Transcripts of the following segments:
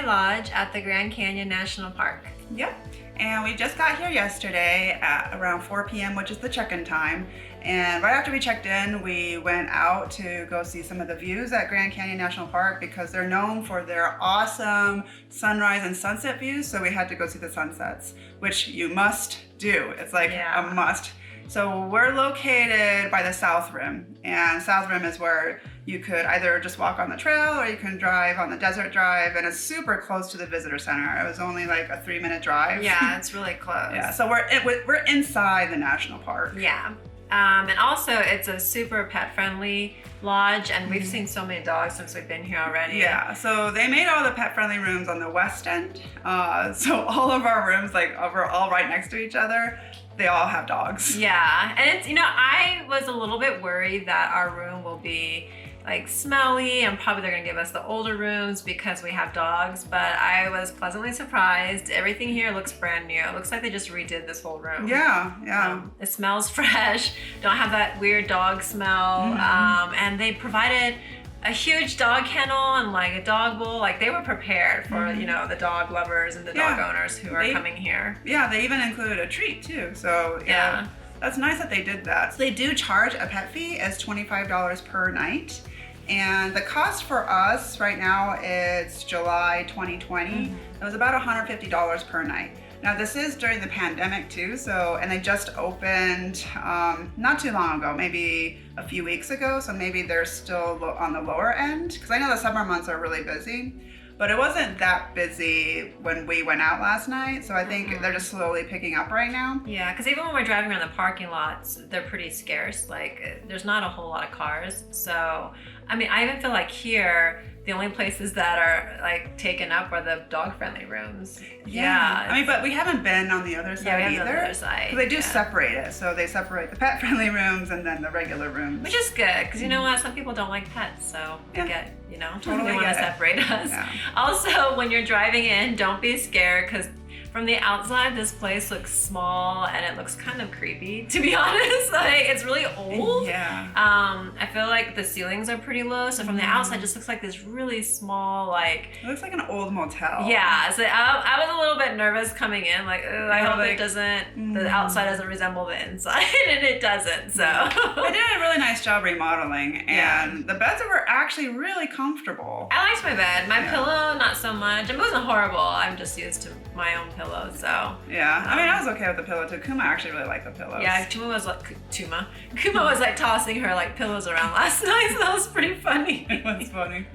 Lodge at the Grand Canyon National Park. Yep. And we just got here yesterday at around 4 p.m., which is the check-in time. And right after we checked in, we went out to go see some of the views at Grand Canyon National Park because they're known for their awesome sunrise and sunset views. So we had to go see the sunsets, which you must do. It's like a must. So we're located by the South Rim, and South Rim is where you could either just walk on the trail or you can drive on the Desert Drive, and it's super close to the visitor center. It was only like a 3-minute drive. Yeah, it's really close. Yeah, so we're inside the national park. Yeah. And also it's a super pet-friendly lodge, and we've seen so many dogs since we've been here already. Yeah, so they made all the pet-friendly rooms on the west end. So all of our rooms, like we're all right next to each other. They all have dogs. Yeah, and it's, I was a little bit worried that our room will be like smelly, and probably they're gonna give us the older rooms because we have dogs, but I was pleasantly surprised. Everything here looks brand new. It looks like they just redid this whole room. Yeah. It smells fresh, don't have that weird dog smell, and they provided a huge dog kennel and like a dog bowl. Like they were prepared for, the dog lovers and the dog owners who are coming here. Yeah, they even included a treat too. So yeah. That's nice that they did that. So they do charge a pet fee as $25 per night. And the cost for us right now is July 2020. It was about $150 per night. Now this is during the pandemic too, and they just opened not too long ago, maybe a few weeks ago, so maybe they're still on the lower end, because I know the summer months are really busy, but it wasn't that busy when we went out last night, so I think they're just slowly picking up right now. Yeah, because even when we're driving around the parking lots, they're pretty scarce. Like there's not a whole lot of cars, so I mean, I even feel like here, the only places that are like taken up are the dog-friendly rooms. Yeah. I mean, but we haven't been on the other side either. On the other side. Because they do separate it. So they separate the pet-friendly rooms and then the regular rooms. Which is good, because you know what? Some people don't like pets, so I get, totally they want to separate us. Yeah. Also, when you're driving in, don't be scared, because from the outside, this place looks small and it looks kind of creepy, to be honest. Like, it's really old. Yeah. I feel like the ceilings are pretty low, so from the outside, it just looks like this really small, like... It looks like an old motel. Yeah, so I was a little bit nervous coming in, like, I hope it doesn't, the outside doesn't resemble the inside, and it doesn't, so... They did a really nice job remodeling, and the beds were actually really comfortable. I liked my bed. My pillow, not so much. It wasn't horrible. I'm just used to my own pillow. So yeah, I mean, I was okay with the pillow too. Kuma actually really liked the pillows. Yeah, Kuma was like tossing her like pillows around last night, so that was pretty funny. It was funny.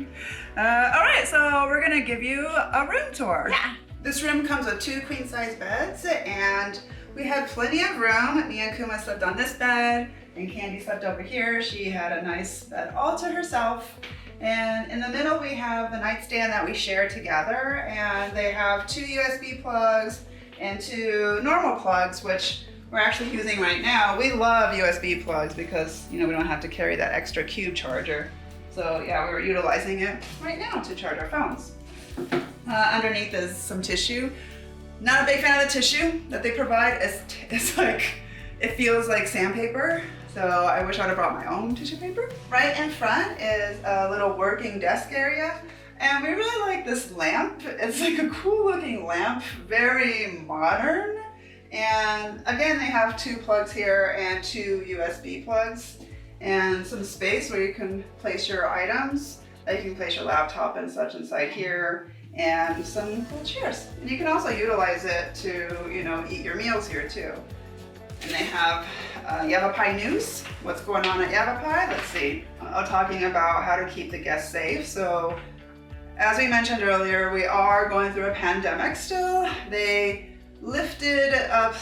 All right, so we're gonna give you a room tour. Yeah. This room comes with 2 queen-size beds, and we had plenty of room. Me and Kuma slept on this bed, and Candy slept over here. She had a nice bed all to herself. And in the middle, we have the nightstand that we share together, and they have 2 USB plugs and 2 normal plugs, which we're actually using right now. We love USB plugs because, we don't have to carry that extra cube charger. So yeah, we were utilizing it right now to charge our phones. Underneath is some tissue. Not a big fan of the tissue that they provide. It's like, it feels like sandpaper. So I wish I'd have brought my own tissue paper. Right in front is a little working desk area. And we really like this lamp. It's like a cool looking lamp, very modern. And again, they have 2 plugs here and 2 USB plugs and some space where you can place your items. You can place your laptop and such inside here, and some cool chairs. And you can also utilize it to, eat your meals here too. And they have Yavapai news, what's going on at Yavapai. Let's see, talking about how to keep the guests safe. So as we mentioned earlier, we are going through a pandemic still. They lifted up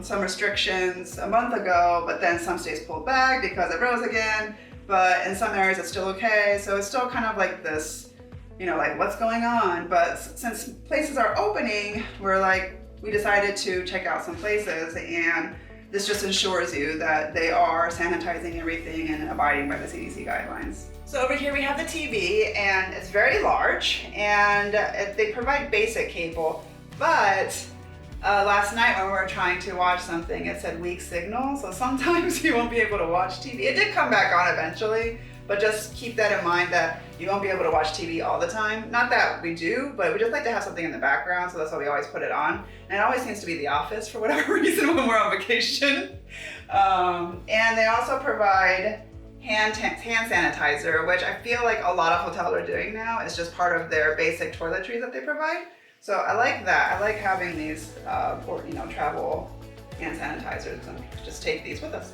some restrictions a month ago, but then some states pulled back because it rose again. But in some areas it's still okay. So it's still kind of like this, like what's going on? But since places are opening, we decided to check out some places, and this just ensures you that they are sanitizing everything and abiding by the CDC guidelines. So over here we have the TV, and it's very large, and they provide basic cable, but last night when we were trying to watch something, it said weak signal, so sometimes you won't be able to watch TV. It did come back on eventually, But just keep that in mind that you won't be able to watch TV all the time. Not that we do, but we just like to have something in the background, so that's why we always put it on. And it always seems to be The Office for whatever reason when we're on vacation. And they also provide hand sanitizer, which I feel like a lot of hotels are doing now. It's just part of their basic toiletries that they provide. So I like that. I like having these travel hand sanitizers, and just take these with us.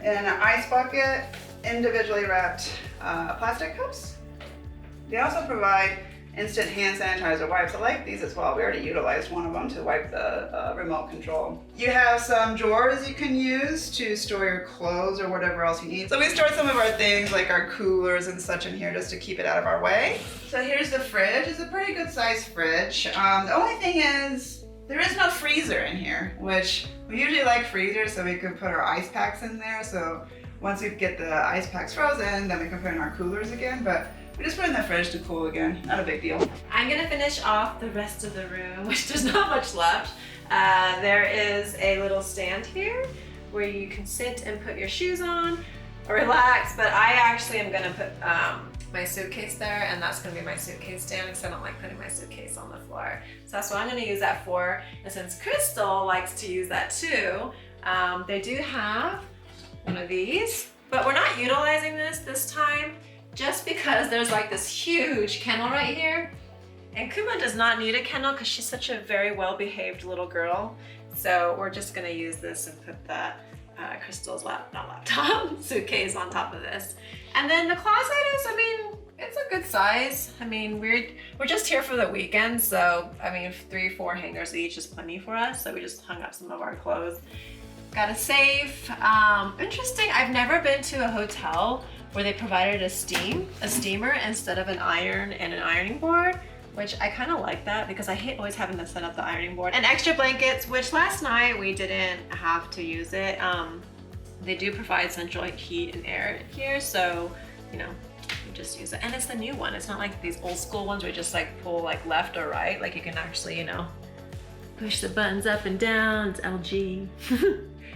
In an ice bucket, individually wrapped plastic cups. They also provide instant hand sanitizer wipes. I like these as well. We already utilized one of them to wipe the remote control. You have some drawers you can use to store your clothes or whatever else you need. So we store some of our things like our coolers and such in here just to keep it out of our way. So here's the fridge. It's a pretty good sized fridge. The only thing is there is no freezer in here, which we usually like freezers so we can put our ice packs in there. So once we get the ice packs frozen, then we can put in our coolers again. But we just put it in the fridge to cool again. Not a big deal. I'm gonna finish off the rest of the room, which there's not much left. There is a little stand here where you can sit and put your shoes on or relax, but I actually am gonna put my suitcase there, and that's gonna be my suitcase stand because I don't like putting my suitcase on the floor. So that's what I'm gonna use that for. And since Crystal likes to use that too, they do have one of these, but we're not utilizing this time just because there's like this huge kennel right here. And Kuma does not need a kennel because she's such a very well-behaved little girl. So we're just gonna use this and put that Crystal's suitcase on top of this. And then the closet is, I mean, it's a good size. I mean, we're just here for the weekend, so I mean, 3-4 hangers each is plenty for us. So we just hung up some of our clothes. Got a safe. Interesting, I've never been to a hotel where they provided a steamer instead of an iron and an ironing board, which I kind of like that because I hate always having to set up the ironing board. And extra blankets, which last night we didn't have to use it. They do provide central heat and air here, so you know, you just use it. And it's the new one. It's not like these old school ones where you just like pull like left or right. Like you can actually, you know, push the buttons up and down. It's LG.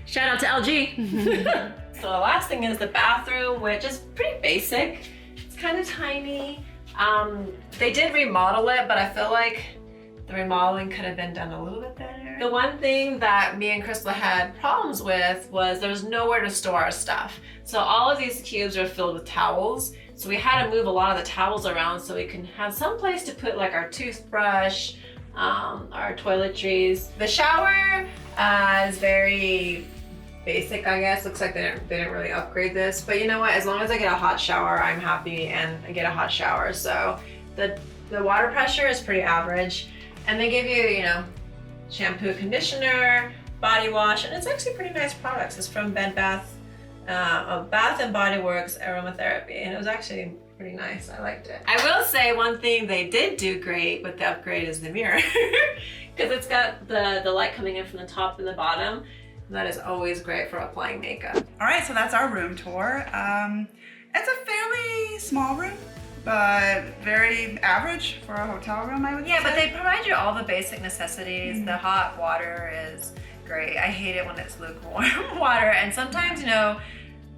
Shout out to LG. So the last thing is the bathroom, which is pretty basic. It's kind of tiny. They did remodel it, but I feel like the remodeling could have been done a little bit better. The one thing that me and Crystal had problems with was there was nowhere to store our stuff. So all of these cubes are filled with towels. So we had to move a lot of the towels around so we can have some place to put like our toothbrush, our toiletries. The shower is very basic, I guess. Looks like they didn't really upgrade this, but you know what? As long as I get a hot shower, I'm happy, and I get a hot shower. So the water pressure is pretty average, and they give you, you know, shampoo, conditioner, body wash, and it's actually pretty nice products. It's from Bath and Body Works Aromatherapy, and it was actually pretty nice. I liked it. I will say one thing they did do great with the upgrade is the mirror, because it's got the light coming in from the top and the bottom. That is always great for applying makeup. All right, so that's our room tour. It's a fairly small room, but very average for a hotel room, I would say. Yeah, but they provide you all the basic necessities. Mm-hmm. The hot water is great. I hate it when it's lukewarm water, and sometimes, you know,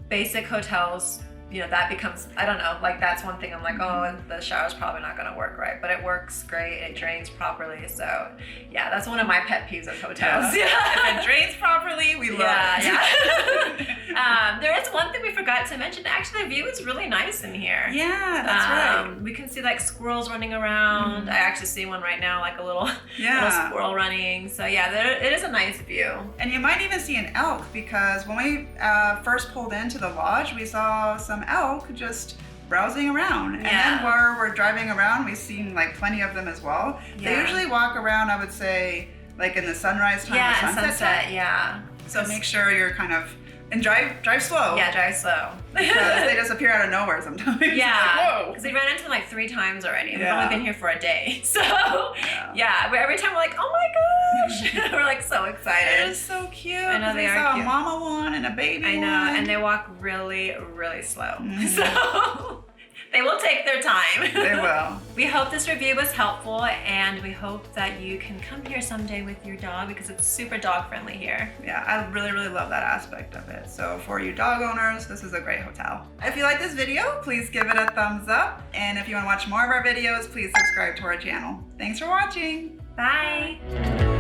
basic hotels, you know, that becomes, I don't know, like that's one thing I'm like, oh, the shower's probably not gonna work right, but it works great, it drains properly. So yeah, that's one of my pet peeves of hotels. Yeah. If it drains properly, we love it. Yeah. There is one thing we forgot to mention. Actually, the view is really nice in here. Yeah, that's right. We can see like squirrels running around. I actually see one right now, like a little squirrel running. So yeah, it is a nice view. And you might even see an elk, because when we first pulled into the lodge, we saw some elk just browsing around. And then while we're driving around, we've seen like plenty of them as well. Yeah. They usually walk around, I would say, like in the sunrise time or sunset time. Yeah. So make sure you're kind of, and drive slow. Yeah, drive slow. Because they just appear out of nowhere sometimes. Yeah, because we ran into them like 3 times already. We've only been here for a day. So yeah, every time we're like, oh my gosh. We're like so excited. It is so cute. I know they saw are cute. A mama one and a baby one. I know, and they walk really, really slow. So They will take their time. They will. We hope this review was helpful, and we hope that you can come here someday with your dog because it's super dog friendly here. Yeah, I really, really love that aspect of it. So for you dog owners, this is a great hotel. If you like this video, please give it a thumbs up. And if you want to watch more of our videos, please subscribe to our channel. Thanks for watching. Bye.